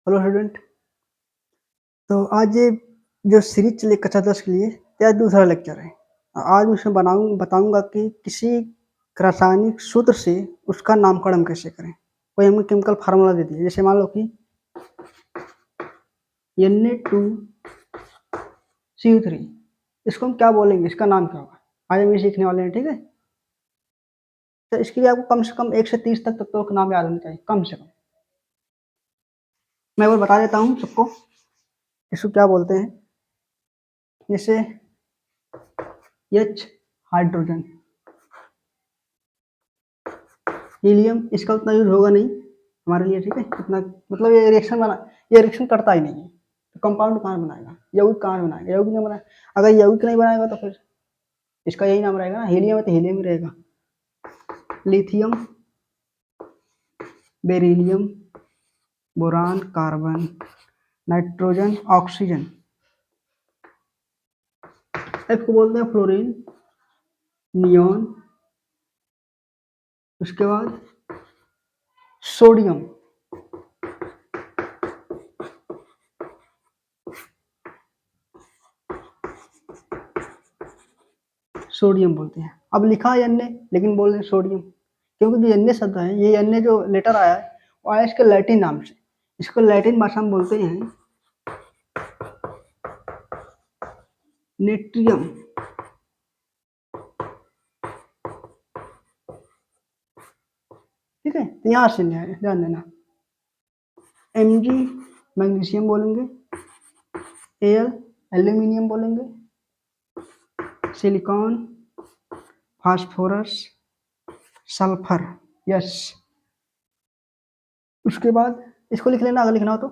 Hello student. तो आज ये जो सीरीज चली कक्षा 10 के लिए, यह दूसरा लेक्चर है। आज मैं उसमें बताऊंगा कि किसी रासायनिक सूत्र से उसका नामकरण कैसे करें। कोई हमें केमिकल फार्मूला दे दिया, जैसे मान लो कि Na2CO3, इसको हम क्या बोलेंगे, इसका नाम क्या होगा, आज हम ये सीखने वाले हैं। ठीक है, तो इसके लिए आपको कम से कम 1 से 30 तक तत्वों के नाम याद होने चाहिए, कम से कम। मैं वो बता देता हूँ सबको, इसको क्या बोलते हैं। जैसे H हाइड्रोजन, हीलियम, इसका उतना यूज होगा नहीं हमारे लिए। ठीक है, इतना मतलब ये रिएक्शन करता ही नहीं है, तो कंपाउंड कहाँ बनाएगा, यौगिक कहाँ बनाएगा, यौगिक नहीं बनाएगा। अगर यौगिक नहीं बनाएगा तो फिर इसका यही नाम रहेगा ना, हीलियम है तो हीलियम ही रहेगा। Lithium, beryllium, boron, carbon, nitrogen, oxygen, F को बोलते हैं फ्लोरीन, नियोन, उसके बाद सोडियम, सोडियम बोलते हैं। अब लिखा है Na, लेकिन बोल रहे हैं सोडियम, क्योंकि जो Na शब्द है, ये Na जो लेटर आया है वो आया इसके लैटिन नाम से। इसको लैटिन भाषा में बोलते हैं नेट्रियम। ठीक है, तो यहाँ से ध्यान देना। Mg मैग्नीशियम बोलेंगे, Al एल्यूमिनियम बोलेंगे, सिलिकॉन, फास्फोरस, सल्फर, यस। उसके बाद इसको लिख लेना अगर लिखना हो तो,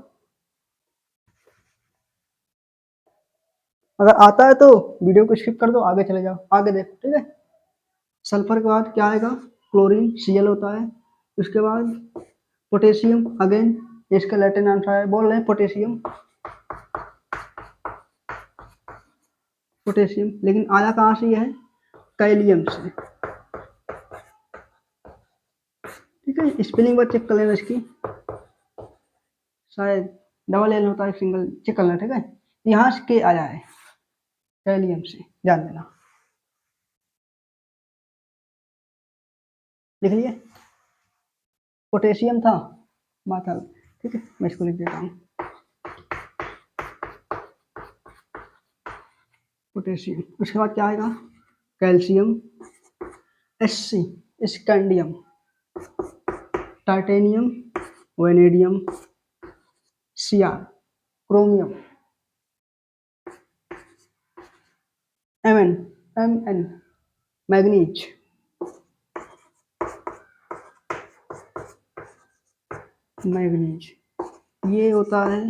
अगर आता है तो वीडियो को स्किप कर दो, आगे चले जाओ, आगे देखो। ठीक है, सल्फर के बाद क्या आएगा, क्लोरीन, Cl होता है। उसके बाद पोटेशियम, अगेन इसका लैटिन आंसर है, बोल रहे हैं पोटेशियम, पोटेशियम, लेकिन आया कहाँ से, ये है कैलियम से। ठीक है, स्पेलिंग बार चेक कर लेना इसकी, शायद डबल एल होता है, सिंगल, चेक कर लेना। ठीक है, यहाँ से के आया है कैलियम से, ध्यान देना। लिख लिए, पोटेशियम था माथा। ठीक है, मैं इसको लिख देता हूँ, पोटेशियम। उसके बाद क्या आएगा, calcium, Sc scandium, titanium, vanadium, Cr chromium, Mn manganese, manganese ये होता है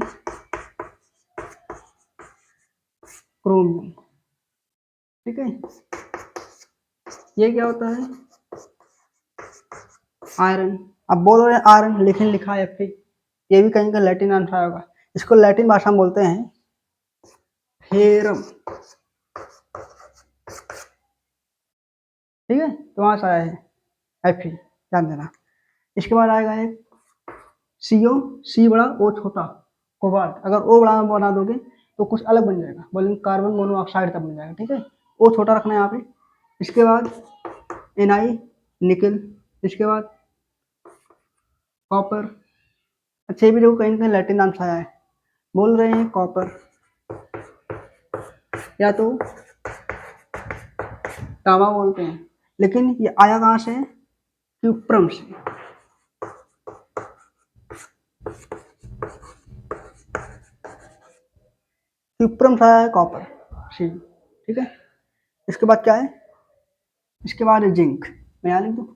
क्रोमियम। ठीक है, ये क्या होता है, आयरन। अब बोल रहे हैं आयरन, लेकिन लिखा है Fe, ये भी कहीं का लैटिन आंसर होगा। इसको लैटिन भाषा में बोलते हैं फेरम। ठीक है, तो वहां से आया है Fe, ध्यान देना। इसके बाद आएगा एक CO, C बड़ा O छोटा, कोबाल्ट। अगर O बड़ा बना दोगे तो कुछ अलग बन जाएगा, बोलेंगे कार्बन मोनोऑक्साइड तब बन जाएगा। ठीक है, O छोटा रखना है यहाँ पे। इसके बाद Ni निकल, इसके बाद कॉपर। अच्छा, ये भी देखो कहीं ना कहीं लैटिन नाम से आया है, बोल रहे हैं कॉपर, या तो तांबा बोलते हैं, लेकिन ये आया कहाँ से, क्यूप्रम से। क्यूप्रम से आया है कॉपर, सी। ठीक है, इसके बाद क्या है, इसके बाद जिंक, मैं यहाँ लिख दूँ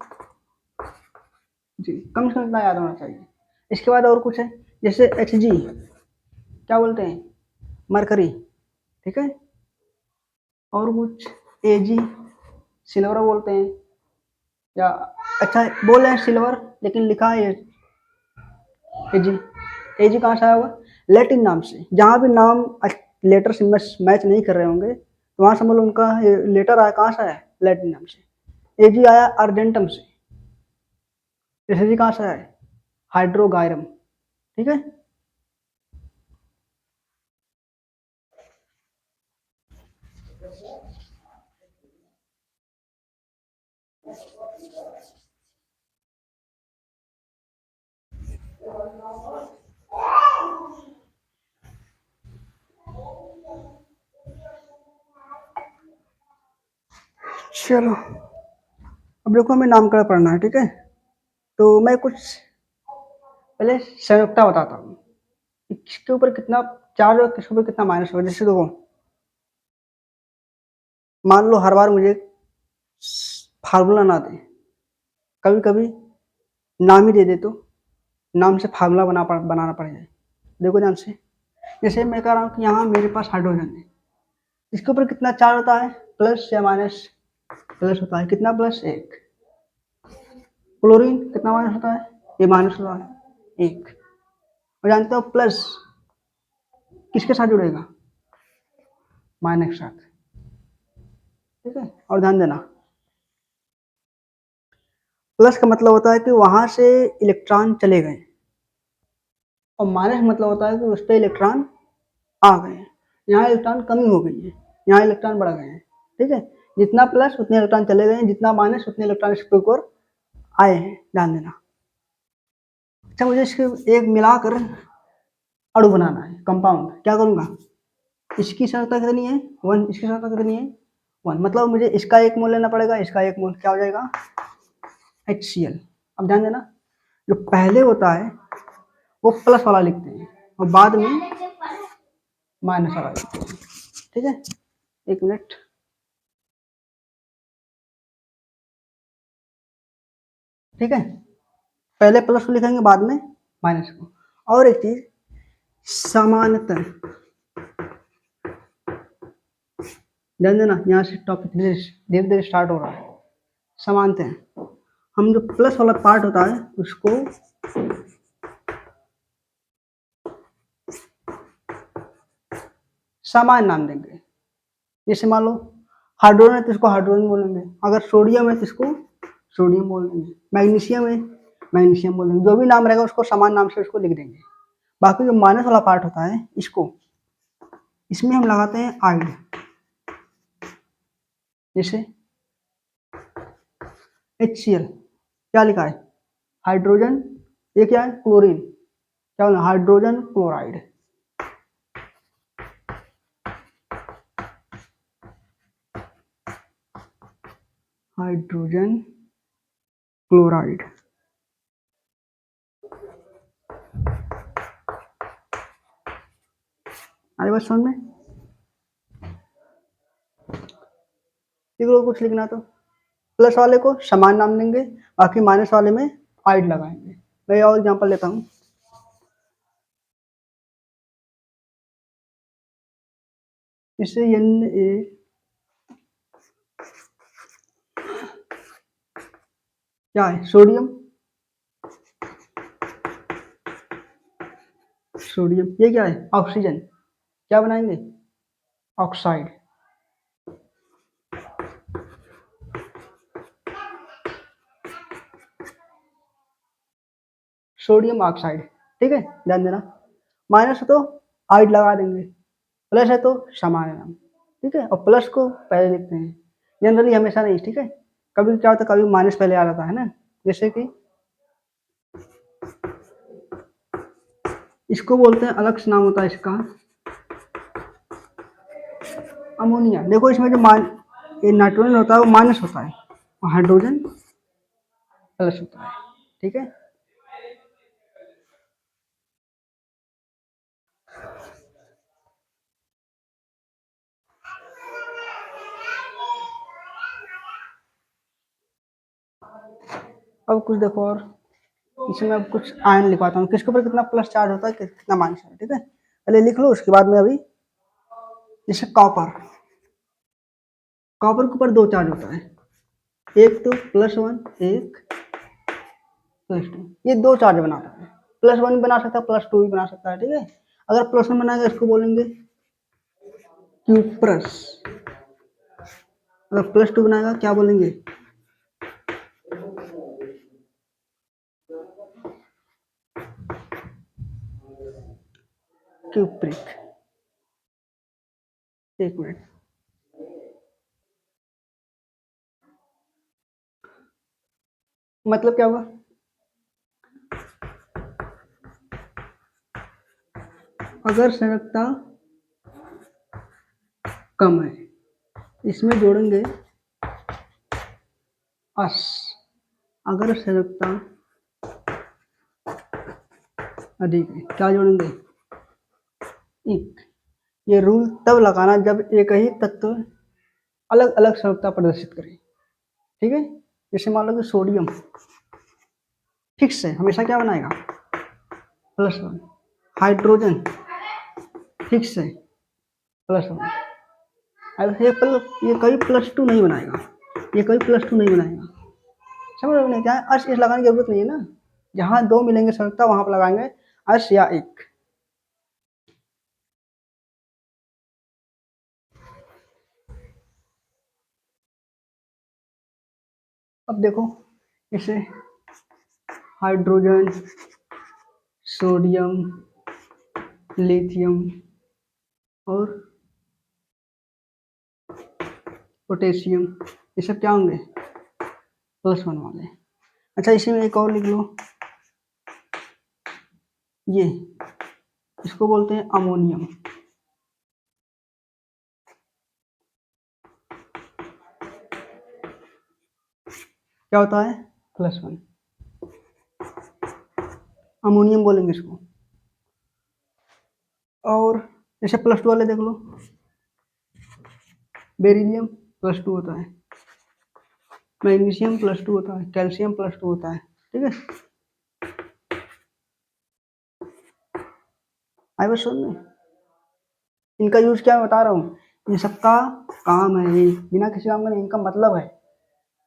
जी, कम से कम इतना याद होना चाहिए। इसके बाद और कुछ है, जैसे Hg क्या बोलते हैं, मरकरी। ठीक है, और कुछ Ag सिल्वर बोलते हैं, या अच्छा बोल रहे हैं सिल्वर, लेकिन लिखा है Ag। Ag कहाँ से आया होगा, लैटिन नाम से। जहाँ भी नाम लेटर से मैच नहीं कर रहे होंगे तो वहां समझ लो उनका लेटर आया कहाँ से आया, लैटिन नाम से। Ag आया अर्जेंटम से, Hg कहाँ से आया, हाइड्रोगायरम। ठीक है, चलो, अब देखो हमें नामकरण पढ़ना है, ठीक है। तो मैं कुछ पहले संयुक्ता बताता हूँ, किसके ऊपर कितना चार्ज और किसके ऊपर कितना माइनस होगा। जैसे देखो, मान लो हर बार मुझे फार्मूला ना दे, कभी कभी नाम ही दे दे, तो नाम से फार्मूला बनाना पड़ जाए। देखो ध्यान से, जैसे मैं कह रहा हूँ कि यहाँ मेरे पास हाइड्रोजन है, इसके ऊपर कितना चार्ज होता है, प्लस या माइनस, प्लस होता है। कितना प्लस, एक। क्लोरीन कितना माइनस होता है, ये माइनस होता है, एक। और जानते हो प्लस किसके साथ जुड़ेगा, माइनस के साथ, ठीक है। और ध्यान देना, प्लस का मतलब होता है कि वहां से इलेक्ट्रॉन चले गए, और माइनस मतलब होता है कि उस पर इलेक्ट्रॉन आ गए हैं। यहाँ इलेक्ट्रॉन कमी हो गई है, यहाँ इलेक्ट्रॉन बढ़ गए हैं, ठीक है। जितना प्लस उतने इलेक्ट्रॉन चले गए हैं, जितना माइनस उतने इलेक्ट्रॉन इसके ऊपर आए हैं, ध्यान देना। अच्छा, मुझे इसके एक मिलाकर अणु बनाना है, कंपाउंड। क्या करूंगा, इसकी सांद्रता कितनी है, 1, इसकी सांद्रता कितनी है, 1। मतलब मुझे इसका एक मोल लेना पड़ेगा, इसका एक मोल, क्या हो जाएगा, HCl। अब ध्यान देना, जो पहले होता है वो प्लस वाला लिखते हैं, और बाद में माइनस वाला लिखते हैं, ठीक है। एक मिनट, ठीक है। पहले प्लस को लिखेंगे, बाद में माइनस को। और एक चीज, समानतः, ध्यान देना, यहाँ से टॉपिक धीरे धीरे स्टार्ट हो रहा है। समानतः, हम जो प्लस वाला पार्ट होता है उसको समान नाम देंगे। जैसे मान लो हाइड्रोजन है तो इसको हाइड्रोजन बोलेंगे, अगर सोडियम है तो इसको सोडियम बोलेंगे, मैग्नीशियम है मैग्नीशियम बोलेंगे। जो भी नाम रहेगा उसको समान नाम से उसको लिख देंगे। बाकी जो माइनस वाला पार्ट होता है, इसको इसमें हम लगाते हैं आइड। जैसे HCl, क्या लिखा है, हाइड्रोजन, ये क्या है, क्लोरीन, क्या बोला, हाइड्रोजन क्लोराइड। Hydrogen chloride. आगे बात समझ में, कुछ लिखना तो प्लस वाले को समान नाम देंगे, बाकी माइनस वाले में आइड लगाएंगे। मैं और एग्जांपल लेता हूँ, इससे Na क्या है, सोडियम, सोडियम। ये क्या है, ऑक्सीजन, क्या बनाएंगे, ऑक्साइड। सोडियम ऑक्साइड, ठीक है। ध्यान देना, माइनस है तो आइड लगा देंगे, प्लस है तो समान नाम, ठीक है। और प्लस को पहले लिखते हैं, जनरली हमेशा नहीं, ठीक है। कभी क्या होता है, कभी माइनस पहले आ जाता है ना। जैसे कि इसको बोलते हैं, अलग से नाम होता है इसका, अमोनिया। देखो इसमें जो ये नाइट्रोजन होता है वो माइनस होता है, और हाइड्रोजन प्लस होता है, ठीक है। अब कुछ देखो, और इसमें अब कुछ आयन लिखवाता हूँ, किसके ऊपर कितना प्लस चार्ज होता है, कितना माइनस है, ठीक है। पहले लिख लो, उसके बाद में अभी, जैसे कॉपर, कॉपर के ऊपर दो चार्ज होता है, एक तो +1, एक +2। ये दो चार्ज बनाता है, +1 भी बना सकता है, +2 भी बना सकता है, ठीक है। अगर +1 बनाएगा इसको बोलेंगे क्यूप्रस, अगर +2 बनाएगा क्या बोलेंगे, क्यूप्रिक। एक मिनट, मतलब क्या होगा, अगर संयोजकता कम है, इसमें जोड़ेंगे अस। अगर संयोजकता अधिक है, क्या जोड़ेंगे? इक। ये रूल तब लगाना जब एक ही तत्व अलग अलग संयोजकता प्रदर्शित करे। ठीक है, जैसे मान लो कि सोडियम फिक्स है, हमेशा क्या बनाएगा? +1। हाइड्रोजन फिक्स है, +1। अब ये कभी +2 नहीं बनाएगा, ये कभी +2 नहीं बनाएगा। समझ रहे हो नहीं? क्या अस इस लगाने की जरूरत नहीं है ना, जहां दो मिलेंगे संयोजकता वहां पर लगाएंगे अस या एक। अब देखो इसे हाइड्रोजन, सोडियम, लिथियम और पोटेशियम, ये सब क्या होंगे? +1 वाले। अच्छा, इसी में एक और लिख लो, ये इसको बोलते हैं अमोनियम। क्या होता है? +1। अमोनियम बोलेंगे इसको। और जैसे +2 वाले देख लो, बेरिलियम +2 होता है, मैग्नीशियम +2 होता है, कैल्शियम +2 होता है। ठीक है, आई बस सुन में इनका यूज क्या बता रहा हूँ, इन सबका काम है ये, बिना किसी काम का नहीं, इनका मतलब है,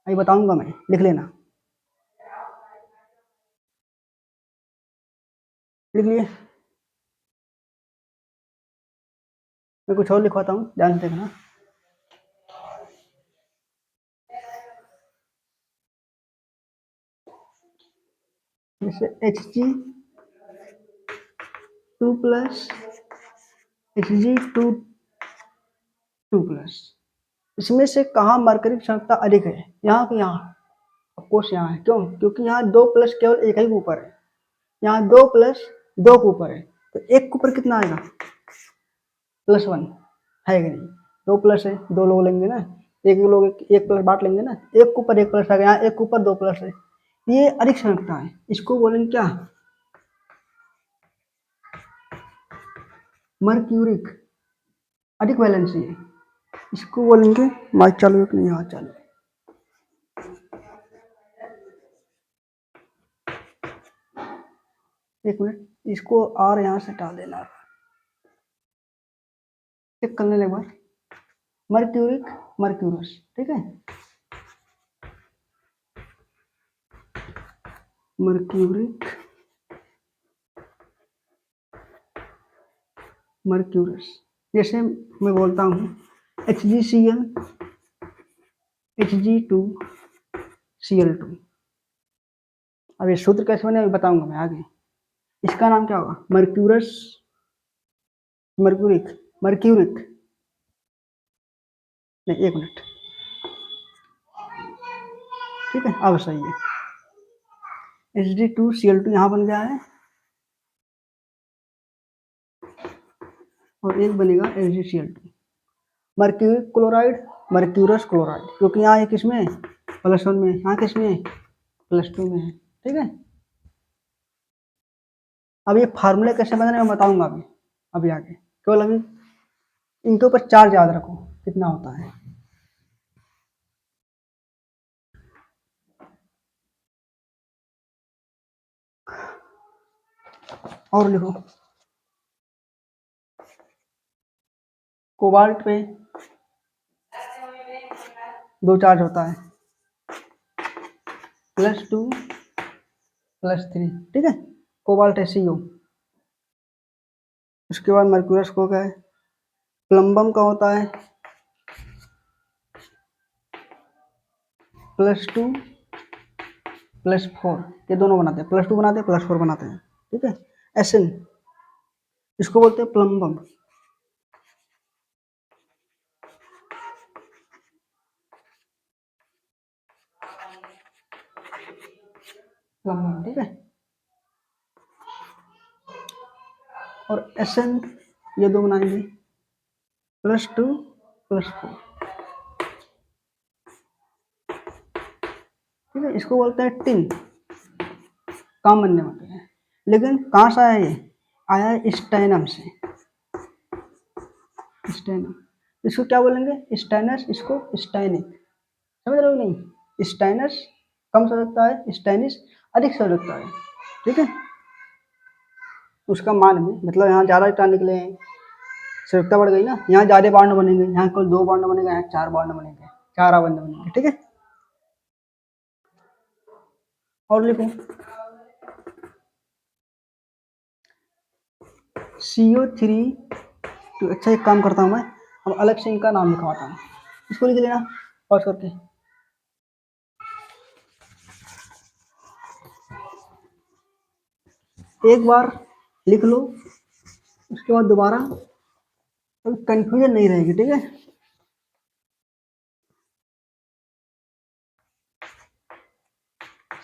अभी बताऊंगा मैं, लिख लेना। लिख लिए? मैं कुछ और लिखवाता हूँ, ध्यान से देखना। जैसे Hg2+, Hg2+, इसमें से कहाँ मरकरी की संयोजकता अधिक है? यहाँ की यहाँ, ऑफकोर्स यहाँ है। क्यों? क्योंकि यहाँ 2 प्लस केवल एक ही के ऊपर है, यहाँ 2 प्लस 2 के ऊपर है, तो एक के ऊपर कितना आएगा? +1 है कि नहीं? 2 प्लस है, 2 लोग लेंगे ना, एक लोग एक प्लस बांट लेंगे ना, एक के ऊपर एक प्लस आ गया, यहाँ एक के ऊपर 2 प्लस है, ये अधिक संयोजकता है। इसको बोलेंगे क्या? मर्क्यूरिक, अधिक वैलेंसी है, इसको बोलेंगे। माइक चालू है कि नहीं? हाँ चालू। एक मिनट, इसको और यहाँ से हटा देना, चेक कर लेना एक बार। मर्क्यूरिक, मर्क्यूरस, ठीक है, मर्क्यूरिक, मर्क्यूरस। जैसे मैं बोलता हूँ HgCl, Hg2Cl2। अब ये सूत्र कैसे बने अभी बताऊंगा मैं आगे। इसका नाम क्या होगा? मर्क्यूरस, मर्क्यूरिक, मर्क्यूरिक, नहीं एक मिनट, ठीक है, अब सही है। Hg2Cl2 यहाँ बन गया है, और एक बनेगा HgCl2। Mercuric chloride, mercurous chloride, क्योंकि यहाँ ये किसमें है? +1 में, यहाँ किसमें? +2 में है। ठीक है, अब ये फार्मूले कैसे बन रहे हैं मैं बताऊंगा अभी, अभी आगे। केवल अभी इनके ऊपर चार्ज याद रखो कितना होता है। और लिखो, कोबाल्ट पे 2 चार्ज होता है, +2 +3, ठीक है, कोबाल्ट है CO। उसके बाद मर्क्यूरस को क्या है? प्लम्बम का होता है +2 +4, ये दोनों बनाते हैं, +2 बनाते हैं, +4 बनाते हैं। ठीक है, एसन, इसको बोलते हैं प्लम्बम। प्लम्बम, ठीक है। और SN ये दो बनाएंगे +2 +4, ठीक है। इसको बोलते हैं टिन, काम बनने वाले हैं। लेकिन कहाँ से आया ये? आया है स्टेनम से, स्टेनम। इसको क्या बोलेंगे? स्टेनस, इसको स्टेनिक, समझ रहे हो नहीं? स्टेनस कम सजगता है, स्टेनिस अधिक सजगता है, ठीक है। उसका मान भी मतलब यहाँ ज़्यादा इलेक्ट्रॉन निकले हैं, सजगता बढ़ गई ना, यहाँ ज़्यादा बॉन्ड बनेंगे, यहाँ कुल 2 बॉन्ड बनेगा, यहाँ 4 बॉन्ड बनेंगे, 4 बॉन्ड बनेंगे, ठीक है। और लिखो CO3 तो अच्छा एक काम करता हूँ मैं, अब अलग से इनका नाम लिखवाता हूँ, इसको लिख लेना पॉज करके। एक बार लिख लो, उसके बाद दोबारा, तो कंफ्यूजन नहीं रहेगी, ठीक है।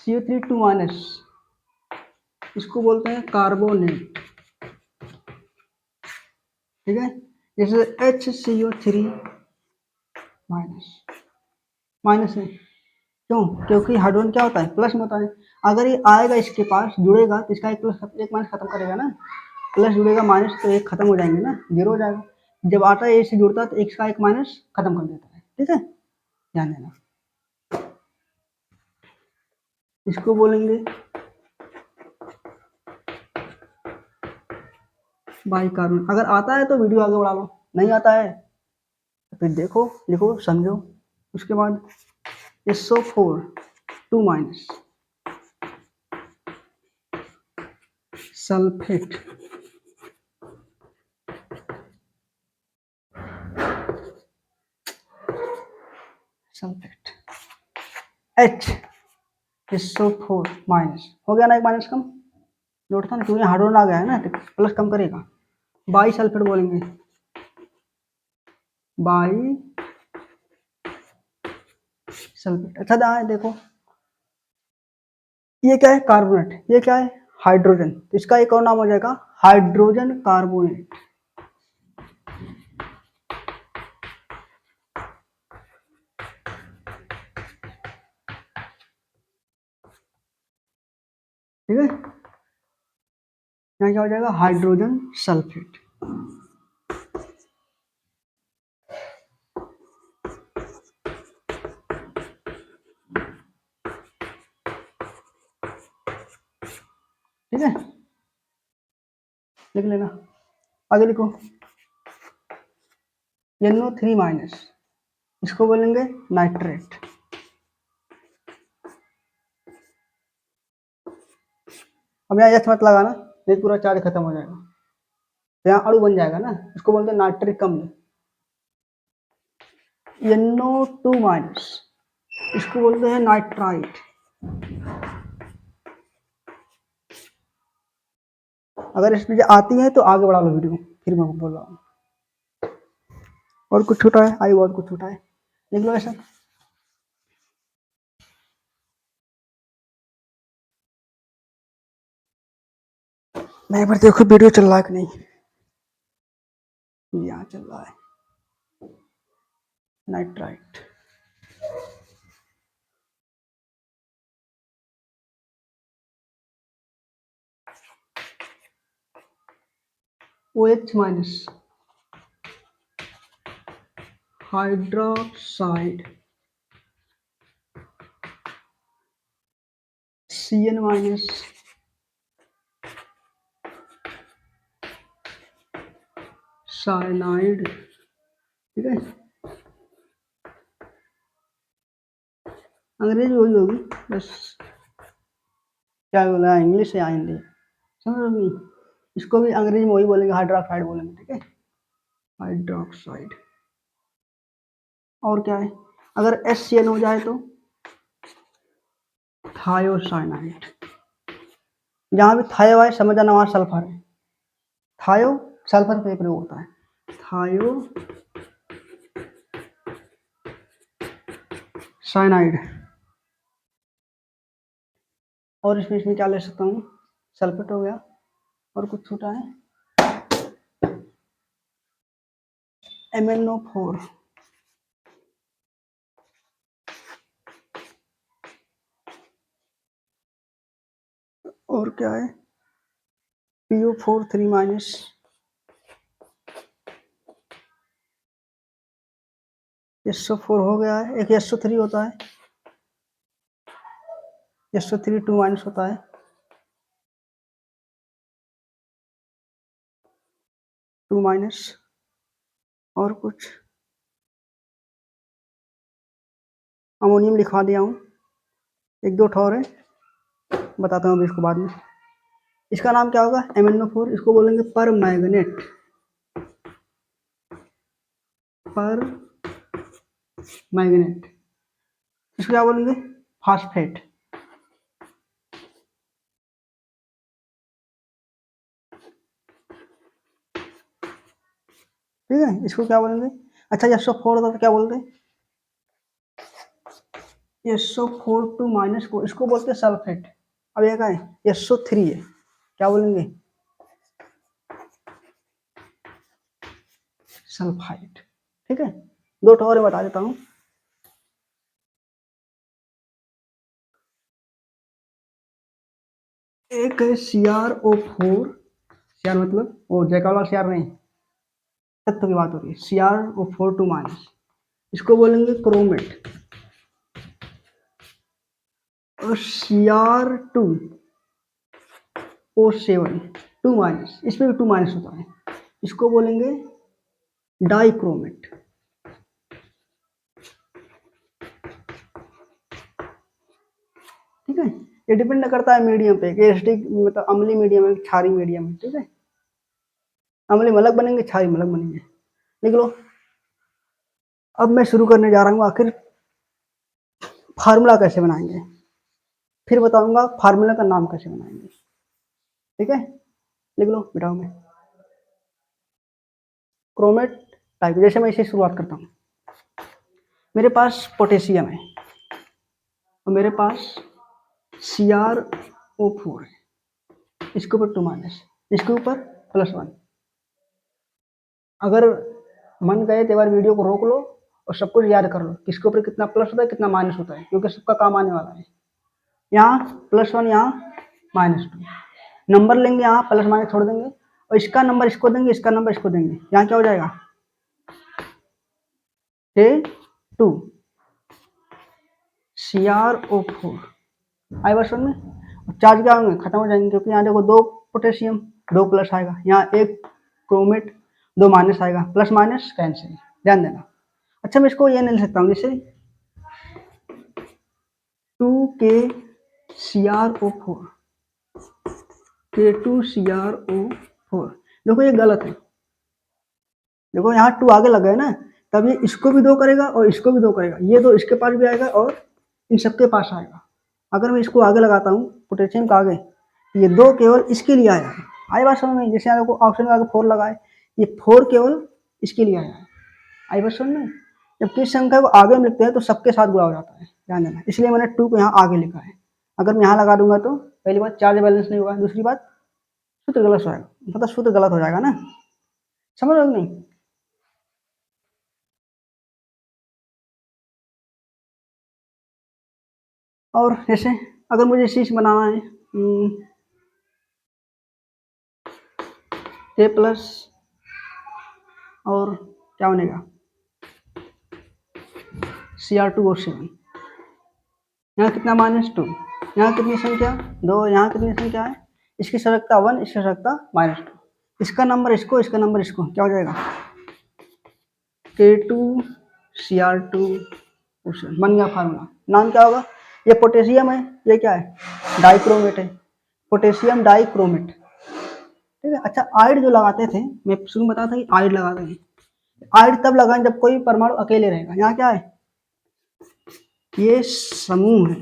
CO3 2 इसको बोलते हैं कार्बोनेट, ठीक है। जैसे HCO3 माइनस है, क्यों? क्योंकि हाइड्रोजन क्या होता है? प्लस में होता है। अगर ये आएगा इसके पास जुड़ेगा तो इसका एक प्लस एक माइनस खत्म करेगा ना, प्लस जुड़ेगा माइनस तो एक खत्म हो जाएंगे ना, 0 हो जाएगा। जब आता है ए से जुड़ता है तो एक का एक माइनस खत्म कर देता है, ठीक है, ध्यान देना। इसको बोलेंगे बाइकार्बोनेट। अगर आता है तो वीडियो आगे बढ़ा लो, नहीं आता है तो फिर देखो, लिखो, समझो। उसके बाद SO4 2 सल्फेट, सल्फेट SO4 हो गया ना, एक माइनस कम, नोट था ना, क्योंकि हाइड्रोजन आ गया है ना तो प्लस कम करेगा। बाई सल्फेट बोलेंगे, बाई सल्फेट। अच्छा देखो, ये क्या है? कार्बोनेट, ये क्या है? हाइड्रोजन, तो इसका एक और नाम हो जाएगा हाइड्रोजन कार्बोनेट, ठीक है। यहाँ क्या हो जाएगा? हाइड्रोजन सल्फेट, ठीक है, लिख लेना। आगे लिखो NO3 इसको बोलेंगे नाइट्रेट। अब यहाँ एच मत लगाना, नहीं पूरा चार्ज खत्म हो जाएगा, तो यहाँ अणु बन जाएगा ना, इसको बोलते हैं नाइट्रिक अम्ल। NO2 इसको बोलते हैं नाइट्राइट। अगर इस चीजें आती हैं तो आगे बढ़ा लो वीडियो, फिर मैं बोल रहा हूँ। और कुछ छूटा है? आई बहुत कुछ छूटा है, देख लो ऐसा। मैं एक बार देखो वीडियो चल रहा है कि नहीं। यहाँ चल रहा है nitrite, OH hydroxide, CN cyanide, ठीक है। अंग्रेजी वही होगी बस, क्या बोला, इंग्लिश या हिंदी, समझ रहे हो? इसको भी अंग्रेजी में वही बोलेंगे, हाइड्रोक्साइड बोलेंगे, ठीक है, हाइड्रोक्साइड। और क्या है? अगर HCl हो जाए तो थायोसाइनाइड, जहां भी थायो है समझ जाना वहां सल्फर है, थायो सल्फर पे प्रयोग होता है, थायो साइनाइड। और इसमें क्या ले सकता हूँ? सल्फेट हो गया, और कुछ छूटा है? MnO4, और क्या है PO4 3 माइनस, SO4 हो गया है। एक SO3 होता है, SO3 2 माइनस होता है, टू माइनस, और कुछ अमोनियम लिखवा दिया हूँ, एक दो ठोर है, बताता हूँ अभी इसको बाद में। इसका नाम क्या होगा MnO4, इसको बोलेंगे पर मैग्नेट, पर मैग्नेट। इसको क्या बोलेंगे फास्फेट। ठीक है, इसको क्या बोलेंगे। अच्छा SO4 होता तो क्या बोलते, SO4 2 माइनस को इसको बोलते हैं सल्फेट। अब ये क्या है SO3 है, क्या बोलेंगे सल्फाइड। ठीक है, दो ठोर बता देता हूँ। एक है CrO4, CR मतलब वो जैका वाला CR नहीं, तत्व की बात हो रही है, CrO4 2 माइनस, इसको बोलेंगे क्रोमेट। और Cr2O7 2 माइनस, इसमें भी 2 माइनस होता है, इसको बोलेंगे डाइक्रोमेट। ठीक है, ये डिपेंड करता है मीडियम पे, एसिडिक मतलब अम्लीय मीडियम है, क्षारीय मीडियम है। ठीक है, अम्लीय मलक बनेंगे, क्षारीय मलक बनेंगे। लिख लो। अब मैं शुरू करने जा रहा हूँ आखिर फार्मूला कैसे बनाएंगे, फिर बताऊंगा फार्मूला का नाम कैसे बनाएंगे। ठीक है, लिख लो बेटा। मैं क्रोमेट टाइप, जैसे मैं इसे शुरुआत करता हूँ, मेरे पास पोटेशियम है और मेरे पास CrO4 है, इसके ऊपर 2 माइनस, इसके ऊपर +1। अगर मन गए तो एक बार वीडियो को रोक लो और सब कुछ याद कर लो, किसके ऊपर कितना प्लस होता है कितना माइनस होता है, क्योंकि सबका काम आने वाला है। यहाँ +1, यहाँ -2, नंबर लेंगे, यहाँ प्लस माइनस छोड़ देंगे, और इसका नंबर इसको देंगे, इसका नंबर इसको देंगे। यहाँ क्या हो जाएगा K2 CrO4 आई वर्षन में। चार्ज क्या होंगे खत्म हो जाएंगे, क्योंकि यहाँ देखो 2 पोटेशियम 2 प्लस आएगा, यहाँ एक क्रोमेट 2 माइनस आएगा, प्लस माइनस कैंसिल, ध्यान देना। अच्छा मैं इसको ये नहीं लिख सकता हूँ, जैसे 2K CrO4 K2 CrO4, देखो ये गलत है। देखो यहाँ 2 आगे लगा है ना, तब ये इसको भी 2 करेगा और इसको भी 2 करेगा, ये 2 इसके पास भी आएगा और इन सबके पास आएगा। अगर मैं इसको आगे लगाता हूँ पोटेशियम का आगे, ये 2 केवल इसके लिए आया है, आई बात समझ में। जैसे आपको ऑप्शन में आगे 4 लगाए, ये 4 केवल इसके लिए आया है, आई बात समझ में। जब किस संख्या को आगे में लिखते हैं तो सबके साथ गुणा हो जाता है, ध्यान देना, इसलिए मैंने 2 को यहाँ आगे लिखा है। अगर मैं यहाँ लगा दूंगा तो पहली बात चार्ज बैलेंस नहीं होगा, दूसरी बात सूत्र गलत हो जाएगा, मतलब सूत्र गलत हो जाएगा ना, समझ रहे हो नहीं। और जैसे अगर मुझे शीश बनाना है A प्लस, और क्या बनेगा Cr2O7, यहाँ कितना -2, यहाँ कितनी संख्या 2, यहाँ कितनी संख्या है, इसकी सजगता 1, इसकी सजगता -2, इसका नंबर इसको, इसका नंबर इसको, क्या हो जाएगा K2 Cr2O7 बन गया फार्मूला। नाम क्या होगा, ये पोटेशियम है, ये क्या है डाइक्रोमेट है, पोटेशियम डाइक्रोमेट। ठीक है। अच्छा आयड जो लगाते थे, मैं शुरू में बताया था कि आयड लगाते हैं, आयड तब लगाएं जब कोई परमाणु अकेले रहेगा। यहाँ क्या है, ये समूह है,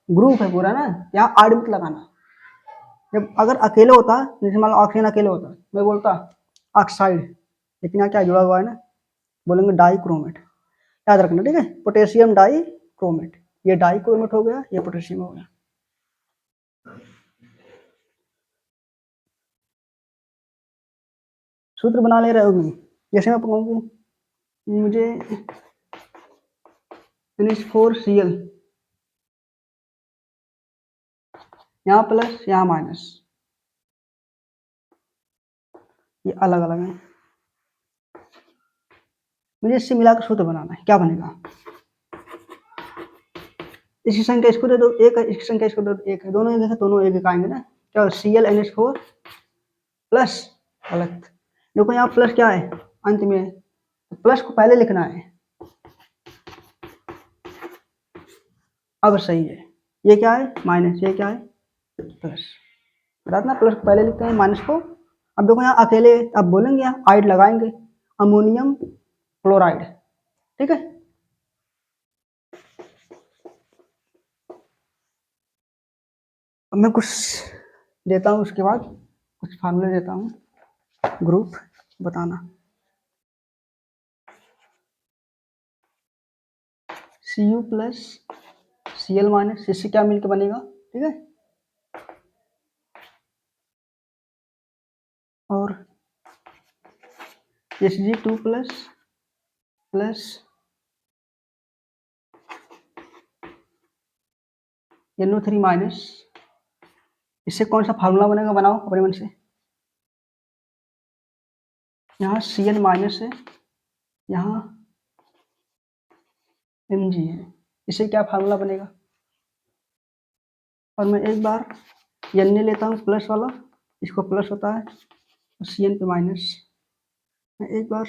ग्रुप है पूरा ना, यहाँ आयड मत लगाना। जब अगर अकेले होता, जैसे मान लो ऑक्सीजन अकेले होता, मैं बोलता ऑक्साइड, लेकिन यहाँ क्या जुड़ा हुआ है ना, बोलेंगे डाइक्रोमेट, याद रखना। ठीक है, पोटेशियम डाइक्रोमेट, ये डाइक्रोमेट हो गया, ये पोटेशियम हो गया। सूत्र बना ले रहे हो नहीं, जैसे मैं कहूँ मुझे NH4Cl, यहाँ प्लस यहाँ माइनस, ये अलग अलग है। मुझे इससे मिलाकर सूत्र बनाना है, क्या बनेगा? इसकी संख्या इसको दे दो एक है, इसकी संख्या इसको दे दो एक है, दोनों एक है, दोनों एक आएंगे ना। क्या ClNH4 प्लस, गलत। देखो यहाँ प्लस क्या है अंत में, तो प्लस को पहले लिखना है। अब सही है, ये क्या है माइनस, ये क्या है प्लस। बता ना, प्लस को पहले लिखते हैं, माइनस को। अब देखो यहाँ अकेले, अब बोलेंगे यहाँ आइड लगाएंगे, अमोनियम क्लोराइड, ठीक है। अब मैं कुछ देता हूँ, उसके बाद कुछ फार्मूले देता हूँ, ग्रुप बताना। Cu प्लस Cl माइनस, इससे क्या मिलकर बनेगा, ठीक है। और Hg2 plus plus NO3 minus, इससे कौन सा फार्मूला बनेगा, बनाओ अपने मन से। यहाँ Cl माइनस है, यहाँ Mg है, इससे क्या फार्मूला बनेगा। और मैं एक बार Na लेता हूँ प्लस वाला, इसको प्लस होता है, और Cn पे माइनस। मैं एक बार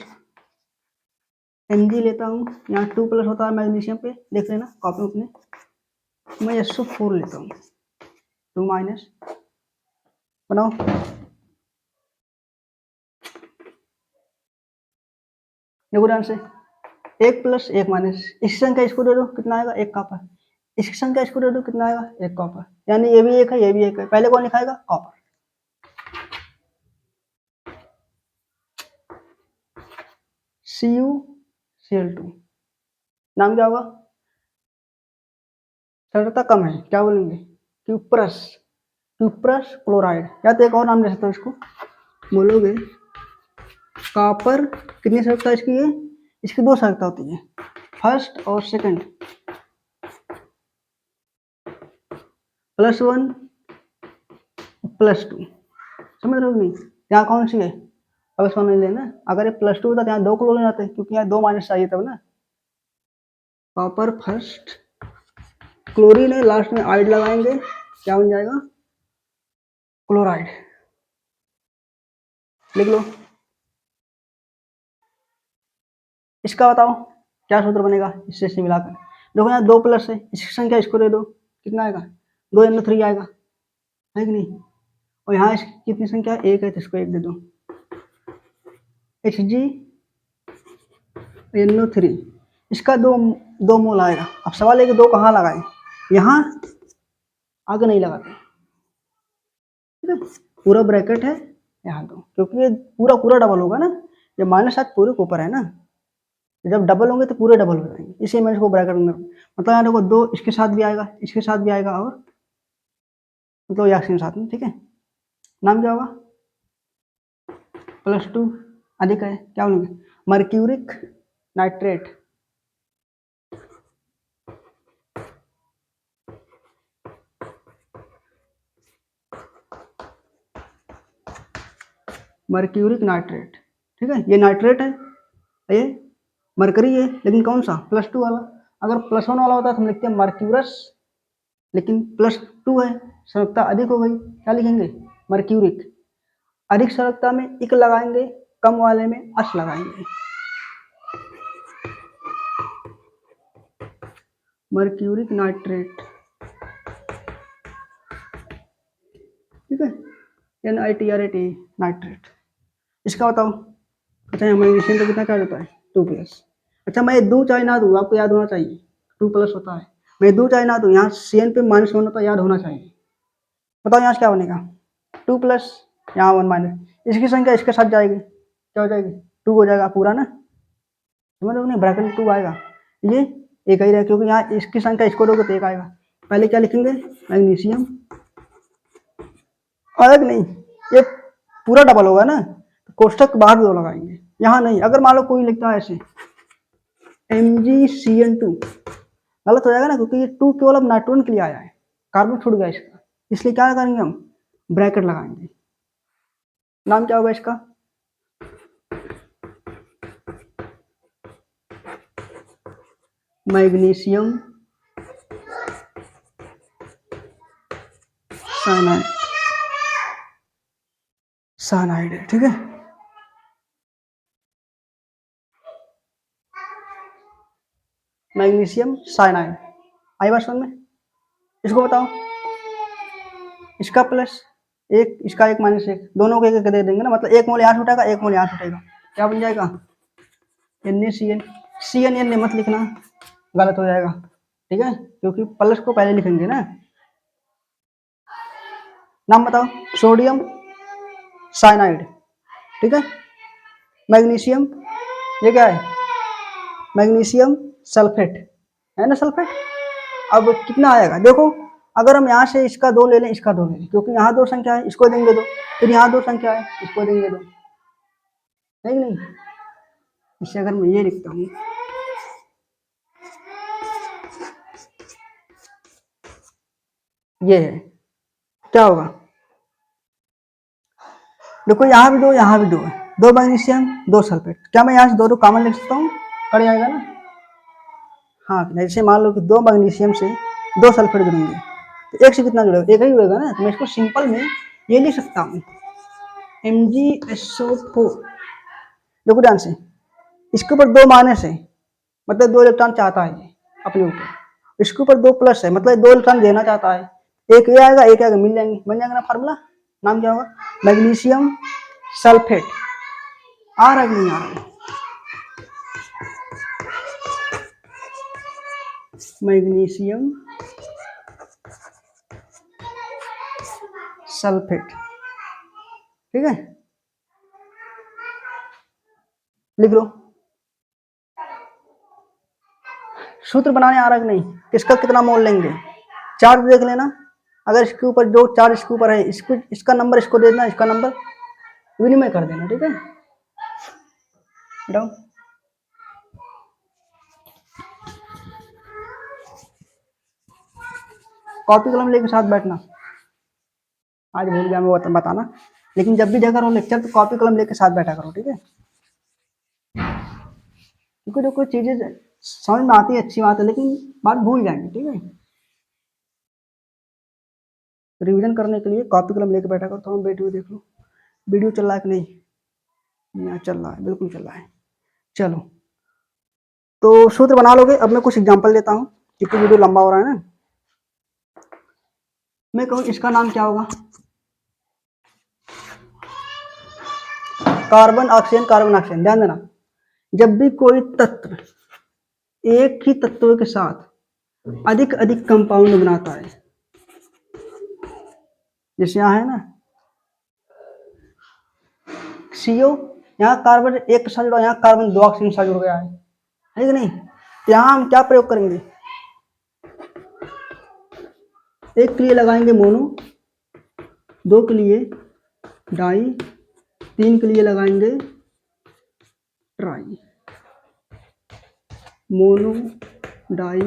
Mg लेता हूँ, यहाँ 2 प्लस होता है मैग्नीशियम पे, देख लेना कॉपी अपने। मैं SO4 लेता हूँ, 2 माइनस, बनाओ। देखो ध्यान से, एक प्लस एक माइनस, इसकी संख्या इसको दे दो, कितना आएगा, एक कॉपर। इसकी संख्या इसको दे दो, कितना आएगा, एक कॉपर। यानी ये भी एक है, ये भी एक है। पहले कौन लिखाएगा, कॉपर। CuCl2, नाम क्या होगा, सांद्रता कम है, क्या बोलेंगे, क्यूप्रस, क्यूप्रस क्लोराइड। या तो एक और नाम दे सकते हो इसको, बोलोगे कॉपर। कितनी सहायकता इसकी है, इसकी 2 सहायकता होती है, फर्स्ट और सेकंड, +1 +2, समझ रहे हो नहीं। यहाँ कौन सी है, अब इसको नहीं लेना। अगर ये +2 होता तो यहाँ 2 क्लोरीन आते, क्योंकि यहाँ 2 माइनस चाहिए तब ना। कॉपर फर्स्ट, क्लोरीन है लास्ट में, आइड लगाएंगे, क्या बन जाएगा, क्लोराइड। लिख लो। इसका बताओ क्या सूत्र बनेगा, इससे मिलाकर। देखो यहाँ 2 प्लस है, इसकी संख्या इसको दे दो, कितना आएगा, 2NO3 आएगा, है कि नहीं। और यहाँ इसकी कितनी संख्या, एक है, तो इसको एक दे दो, HgNO3, इसका दो मोल आएगा। अब सवाल है कि 2 कहाँ लगाए, यहाँ आगे नहीं लगाते, ठीक है। पूरा ब्रैकेट है यहाँ दो, क्योंकि ये पूरा पूरा डबल होगा ना, ये -7 पूरे के ऊपर है ना, जब डबल होंगे तो पूरे डबल हो जाएंगे, इसलिए मैंने इसको ब्रैकेट में, मतलब यहाँ देखो 2 इसके साथ भी आएगा, इसके साथ भी आएगा, और मतलब रिएक्शन साथ में, ठीक है। नाम क्या होगा, +2 अधिक है, क्या बोलेंगे, मर्क्यूरिक नाइट्रेट। मर्क्यूरिक नाइट्रेट, ठीक है। ये नाइट्रेट है, ये मरकरी है, लेकिन कौन सा, +2 वाला। अगर +1 वाला होता तो हम लिखते हैं मर्क्यूरस, लेकिन +2 है, सहायकता अधिक हो गई, क्या लिखेंगे, मर्क्यूरिक। अधिक सहायकता में इक लगाएंगे, कम वाले में अस लगाएंगे, मर्क्यूरिक नाइट्रेट, ठीक है, NiTrate नाइट्रेट। इसका बताओ, अच्छा मैग्नीशियम का कितना चार्ज होता है, 2+। अच्छा मैं दूं चाहे ना दूं, आपको याद होना चाहिए, 2+ होता है। मैं दूं चाहे ना दूं, यहाँ Cn पे -1 होता है, याद होना चाहिए। बताओ यहाँ से क्या बनेगा, 2+, यहाँ 1 माइनस, इसकी संख्या इसके साथ जाएगी, क्या हो जाएगी, 2 हो जाएगा पूरा ना, समझ रहे हो नहीं, ब्रैकेट में 2 आएगा, ये एक ही रहेगा, क्योंकि यहाँ इसकी संख्या इसको दोगे तो 1 आएगा। पहले क्या लिखेंगे, मैग्नीशियम, अलग नहीं, ये पूरा डबल होगा ना, तो कोष्ठक बाहर 2 लगाएंगे, यहाँ नहीं। अगर मान लो कोई लिखता है ऐसे MgCN2, गलत हो जाएगा ना, क्योंकि ये 2 केवल अब नाइट्रोजन के लिए आया है, कार्बन छूट गया इसका, इसलिए क्या करेंगे हम, ब्रैकेट लगाएंगे। नाम क्या होगा इसका, मैग्नीशियम साइनाइड, साइनाइड है, ठीक है। मैग्नीशियम साइनाइड आई बात समझ में। इसको बताओ, इसका प्लस एक, इसका एक माइनस एक, दोनों को एक एक दे देंगे ना, मतलब 1 मोल यहाँ छूटेगा, 1 मोल यहाँ छूटेगा, क्या बन जाएगा, NaCN। CN मत लिखना, गलत हो जाएगा, ठीक है, क्योंकि प्लस को पहले लिखेंगे ना। नाम बताओ, सोडियम साइनाइड, ठीक है। मैग्नीशियम, ये क्या है, मैग्नीशियम सल्फेट, है ना सल्फेट। अब कितना आएगा देखो, अगर हम यहाँ से इसका 2 ले लें, इसका 2 ले लें, क्योंकि यहाँ 2 संख्या है, इसको देंगे 2, फिर यहाँ 2 संख्या है, इसको देंगे 2, नहीं नहीं। इससे अगर मैं ये लिखता हूँ, ये है, क्या होगा, देखो यहाँ भी 2, यहाँ भी 2 है, 2 मैग्नीशियम 2 सल्फेट, क्या मैं यहाँ से 2 कॉमन लिख सकता हूँ, कट जाएगा ना। हाँ, जैसे मान लो कि 2 मैग्नीशियम से 2 सल्फेट जुड़ेंगे, तो एक से कितना जुड़ेगा, एक ही जुड़ेगा ना, तो मैं इसको सिंपल में ये लिख सकता हूँ, MgSO4। देखो ध्यान से, इसके ऊपर 2 माइनस है, मतलब 2 इलेक्ट्रॉन चाहता है अपने ऊपर, इसके ऊपर 2 प्लस है, मतलब 2 इलेक्ट्रॉन देना चाहता है, एक ये आएगा, एक आएगा, मिल जाएंगे, बन जाएगा ना फार्मूला। नाम क्या होगा, मैग्नीशियम सल्फेट। आ रहा है कि नहीं आ रहा है, मैग्नीशियम सल्फेट, ठीक है, लिख लो। सूत्र बनाने आ रहा है कि नहीं, इसका कितना मोल लेंगे, चार्ज देख लेना, अगर इसके ऊपर जो चार्ज इसके ऊपर है, इसको, इसका नंबर इसको दे देना, इसका नंबर विनिमय कर देना, ठीक है। बताओ, कॉपी कलम लेके साथ बैठना, आज भूल गया मैं बताना, लेकिन जब भी देखा रहो लेक्चर तो कॉपी कलम लेके साथ बैठा करो, ठीक है, क्योंकि जो कोई चीजें समझ में आती है अच्छी बात है, लेकिन बात भूल जाएंगे, ठीक है। रिवीजन करने के लिए कॉपी कलम लेके बैठा करो। तो हम वीडियो देख लो, वीडियो चल रहा है कि नहीं, यहाँ चल रहा है, बिल्कुल चल रहा है। चलो, तो सूत्र बना लोगे। अब मैं कुछ एग्जांपल देता हूँ, क्योंकि वीडियो लंबा हो रहा है ना। मैं कहूँ इसका नाम क्या होगा, कार्बन ऑक्सीजन, कार्बन ऑक्सीजन। ध्यान देना, जब भी कोई तत्व एक ही तत्व के साथ अधिक अधिक कंपाउंड बनाता है, जैसे यहाँ है ना CO, यहाँ कार्बन एक के साथ जुड़ा, यहाँ कार्बन 2 ऑक्सीजन के साथ जुड़ गया है कि नहीं। यहाँ हम क्या प्रयोग करेंगे, एक के लिए लगाएंगे मोनो, 2 के लिए डाई, 3 के लिए लगाएंगे ट्राई, मोनो, डाई,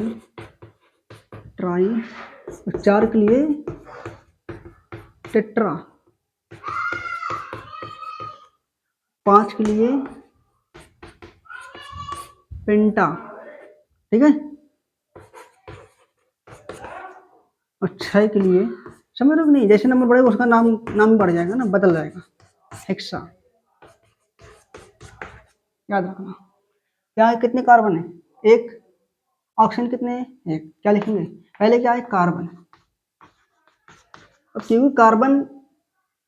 ट्राई, और 4 के लिए टेट्रा, 5 के लिए पेंटा, ठीक है, और 6 के लिए, समझ रहे हो नहीं, जैसे नंबर बढ़ेगा उसका नाम भी बढ़ जाएगा ना, बदल जाएगा, हेक्सा। याद रखना, यहाँ कितने कार्बन है, एक, ऑक्सीजन कितने हैं, एक, क्या लिखेंगे, पहले क्या है कार्बन, क्योंकि कार्बन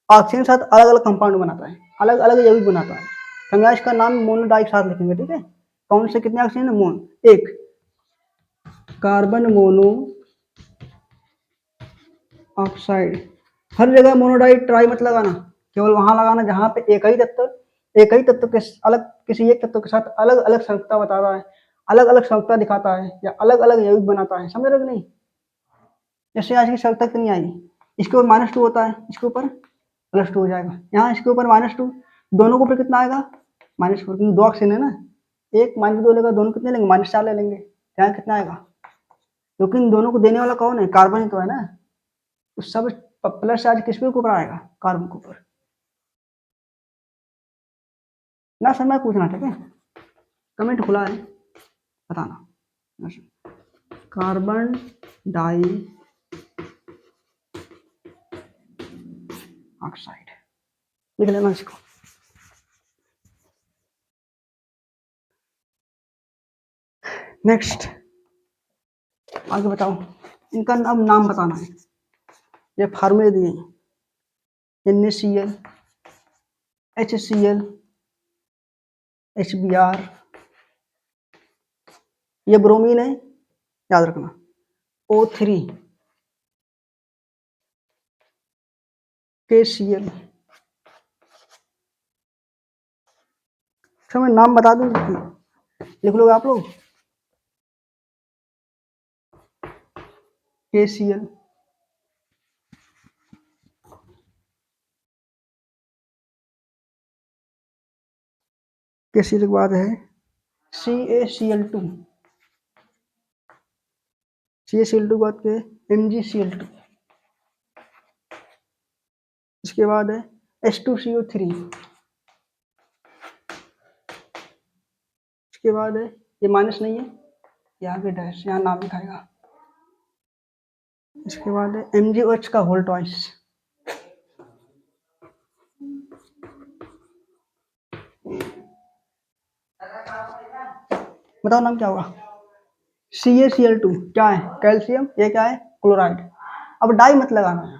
ऑक्सीजन के साथ अलग अलग कंपाउंड बनाता है, अलग अलग यौगिक बनाता है, हम यहाँ इसका नाम मोनोडाई के साथ लिखेंगे, ठीक है। कौन से कितने ऑक्सीजन है, मोन, एक, कार्बन मोनो ऑक्साइड। हर जगह मोनोडाई ट्राई मत लगाना, केवल वहां लगाना जहां पे एक ही तत्व के अलग, किसी एक तत्व के साथ अलग अलग संयुक्ता बताता है, अलग अलग संयुक्ता दिखाता है, या अलग अलग यौगिक बनाता है, समझ रहे हो कि नहीं। जैसे आज की संयुक्ता कितनी आई, इसके ऊपर -2 होता है, इसके ऊपर +2 हो जाएगा, यहाँ इसके ऊपर -2, दोनों के ऊपर कितना आएगा -4 क्योंकि 2 ऑक्सीजन है ना, 1 -2 लेगा, दोनों कितने लेंगे? -4 ले लेंगे। यहाँ कितना आएगा? क्योंकि इन दोनों को देने वाला कौन है? कार्बन ही तो है ना। तो सब प्लस चार्ज किस पे ऊपर आएगा? कार्बन के ऊपर। ना सर मैं पूछना, ठीक है? कमेंट खुला है, बताना। कार्बन डाई ऑक्साइड लिख लेना इसको। नेक्स्ट आगे बताओ, इनका अब नाम बताना है। ये फार्मूले दिए हैं, NaCl, HCl, HBr, ये ब्रोमीन है, याद रखना, O3, KCl। अच्छा मैं नाम बता दूं, लिख लोगे आप लोग? KCl, KCl के बाद है CaCl2, CaCl2 के बाद के MgCl2, इसके बाद है H2CO3, इसके बाद है, ये माइनस नहीं है, ये आगे डैश, यहाँ नाम लिखाएगा। इसके बाद है MgOH का होल ट्वाइस, बताओ नाम क्या होगा? CaCl2 क्या है? कैल्शियम, ये क्या है? क्लोराइड। अब डाई मत लगाना है,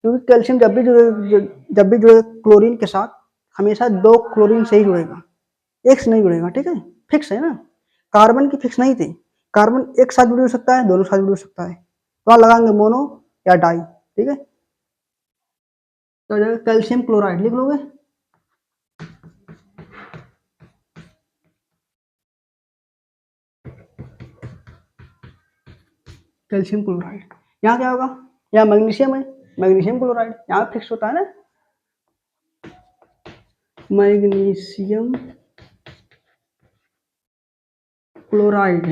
क्योंकि कैल्शियम जब भी जुड़े क्लोरीन के साथ, हमेशा 2 क्लोरीन से ही जुड़ेगा, एक से नहीं जुड़ेगा, ठीक है? फिक्स है ना। कार्बन की फिक्स नहीं थी, कार्बन एक साथ जुड़ सकता है, दोनों साथ जुड़ सकता है, तो आप लगाएंगे मोनो या डाई, ठीक है? तो कैल्शियम क्लोराइड लिख लोगे। कैल्शियम क्लोराइड, यहाँ क्या होगा? यहाँ मैग्नीशियम है, मैग्नीशियम क्लोराइड, यहाँ फिक्स होता है ना, मैग्नीशियम क्लोराइड,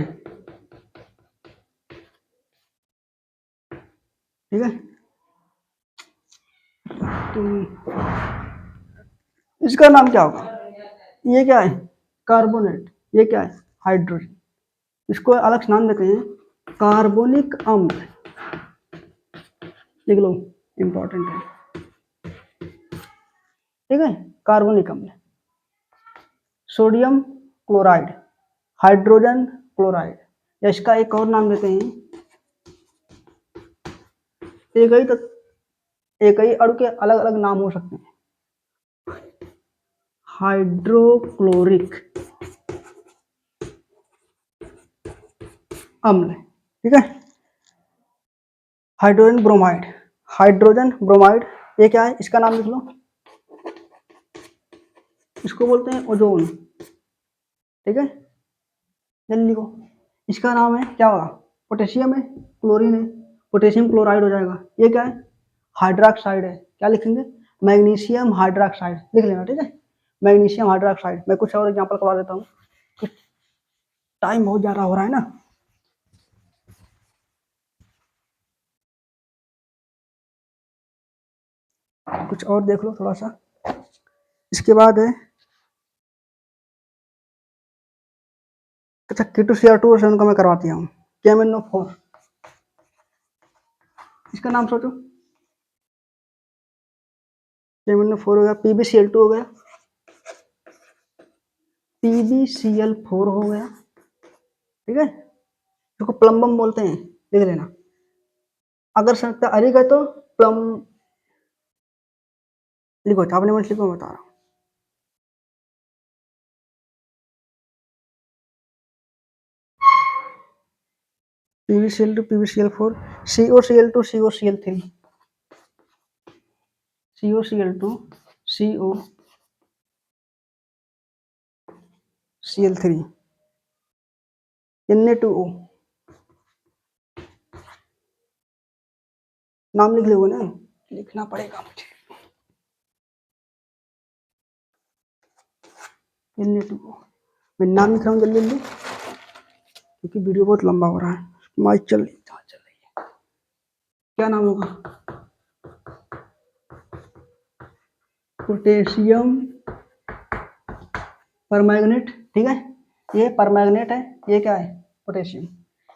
ठीक है? तो इसका नाम क्या होगा? ये क्या है? कार्बोनेट, ये क्या है? हाइड्रोजन। इसको अलग से नाम देते हैं कार्बोनिक अम्ल, लिख लो, इंपॉर्टेंट है, ठीक है? कार्बोनिक अम्ल। सोडियम क्लोराइड, हाइड्रोजन क्लोराइड, या इसका एक और नाम देते हैं, एक ही अणु के अलग अलग नाम हो सकते हैं, हाइड्रोक्लोरिक अम्ल, ठीक है? हाइड्रोजन ब्रोमाइड, हाइड्रोजन ब्रोमाइड, ये क्या है? इसका नाम लिख लो, इसको बोलते हैं ओजोन, ठीक है? जल्दी लिखो, इसका नाम है क्या होगा? पोटेशियम है, क्लोरीन है, पोटेशियम क्लोराइड हो जाएगा। ये क्या है? हाइड्रोक्साइड है, क्या लिखेंगे? मैग्नीशियम हाइड्रोक्साइड लिख लेना, ठीक है? Magnesium hydroxide. मैं कुछ और एग्जांपल करवा देता हूँ, टाइम बहुत ज़्यादा हो रहा है ना। कुछ और देख लो थोड़ा सा। इसके बाद है, अच्छा K2Cr2 और का मैं करवाती हूँ, KMnO4, इसका नाम सोचो। KMnO4 हो गया, PbCl2 हो गया, PbCl4 हो गया, ठीक है? इसको प्लम्बम बोलते हैं, लिख लेना। अगर संख्या अधिक है तो प्लम लिखो, आपने मत लिखो, बता रहा हूँ। PbCl2 PbCl4, COCl2 COCl3, COCl2 COCl3, Na2O, नाम लिख लोगे ना, लिखना पड़ेगा मुझे। Na2O। मैं नाम लिख रहा हूँ जल्दी जल्दी क्योंकि वीडियो बहुत लंबा हो रहा है। माइक चल रही है। क्या नाम होगा? Potassium permanganate. ठीक है, ये परमैंगनेट है, ये क्या है? पोटेशियम।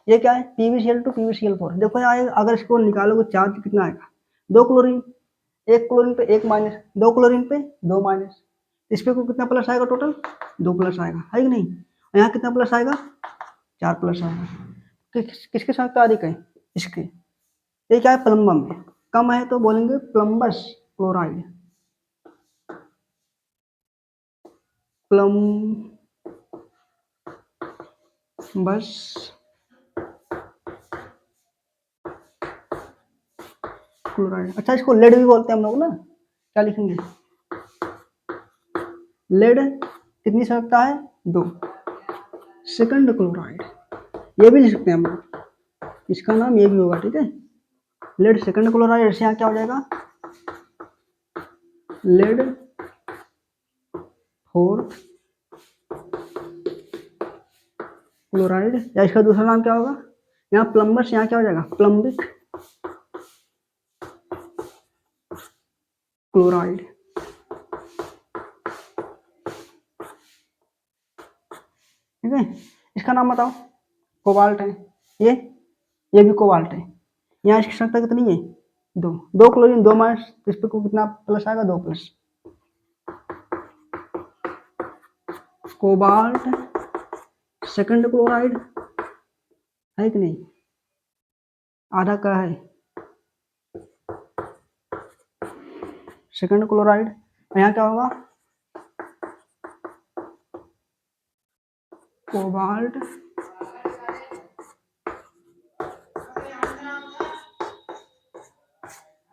ये क्या है? PbCl2 PbCl4। देखो यहाँ अगर इसको निकालोगे चार्ज कितना आएगा? 2 क्लोरीन, एक क्लोरीन पे एक माइनस, 2 क्लोरीन पे 2 माइनस, इस पे को कितना प्लस आएगा? टोटल 2 प्लस आएगा, है कि नहीं? यहाँ कितना प्लस आएगा? 4 प्लस आएगा। किसके साथ तारीख है? इसके। ये क्या है? प्लम्बम में। कम है तो बोलेंगे प्लम्बस क्लोराइड। प्लम्बस क्लोराइड। अच्छा, इसको लेड भी बोलते हैं हम लोग ना। क्या लिखेंगे? लेड कितनी संयोजकता है? 2। सेकंड क्लोराइड, ये भी लिख सकते हैं हम लोग, इसका नाम ये भी होगा। ठीक है, लेड सेकंड क्लोराइड से यहाँ क्या हो जाएगा? लेड फोर्थ क्लोराइड, या इसका दूसरा नाम क्या होगा? यहाँ प्लम्बस, यहाँ क्या हो जाएगा? प्लम्बिक क्लोराइड। ठीक है, इसका नाम बताओ। कोबाल्ट है, ये भी कोबाल्ट है। यहाँ इसकी संख्या कितनी है? 2। 2 क्लोरीन 2 माइनस, इस पे को कितना प्लस आएगा? 2 प्लस। कोबाल्ट सेकंड क्लोराइड, है कि नहीं? आधा का है सेकंड क्लोराइड। यहाँ क्या होगा? कोबाल्ट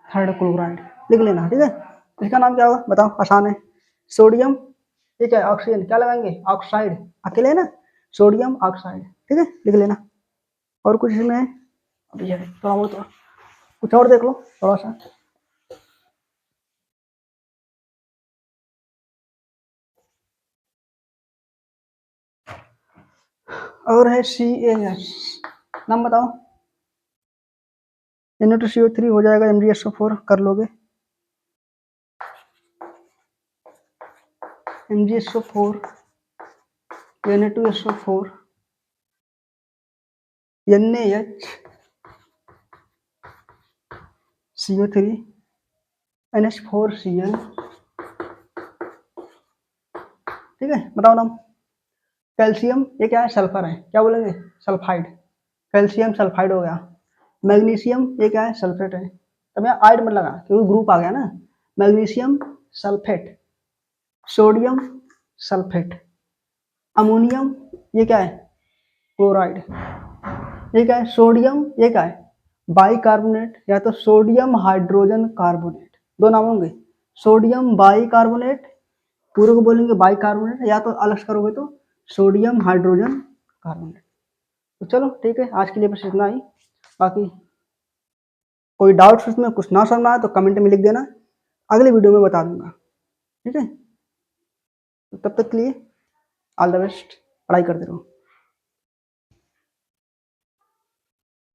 थर्ड क्लोराइड लिख लेना। ठीक है, इसका नाम क्या होगा? बताओ, आसान है। सोडियम, ये क्या है? ऑक्सीजन। क्या लगाएंगे? ऑक्साइड, अकेले है ना, सोडियम ऑक्साइड। ठीक है, लिख लेना। और कुछ इसमें है? अभी है थोड़ा बहुत, कुछ और देख लो थोड़ा सा। और है CaS, नाम बताओ। Na2CO3 हो जाएगा MgSO4, कर लोगे। MgSO4 Na2SO4 NaHCO3 NH4Cl। ठीक है, बताओ नाम। कैल्शियम, ये क्या है? सल्फर है, क्या बोलेंगे? सल्फाइड। कैल्शियम सल्फाइड हो गया। मैग्नीशियम, ये क्या है? सल्फेट है। तब यहाँ आइड मत लगा क्योंकि ग्रुप आ गया ना। Magnesium sulphate, sodium sulphate, ammonium, ये क्या है? क्लोराइड। ये क्या है? सोडियम, ये क्या है? बाइकार्बोनेट, या तो सोडियम हाइड्रोजन कार्बोनेट, दो नाम होंगे। सोडियम बाइकार्बोनेट, पूरे को बोलेंगे बाइकार्बोनेट, या तो अलग करोगे तो सोडियम हाइड्रोजन कार्बोनेट। तो चलो ठीक है, आज के लिए बस इतना ही। बाकी कोई डाउट्स उसमें कुछ ना समझ आए तो कमेंट में लिख देना, अगले वीडियो में बता दूंगा। ठीक है, तो तब तक के लिए ऑल द बेस्ट, पढ़ाई करते रहो।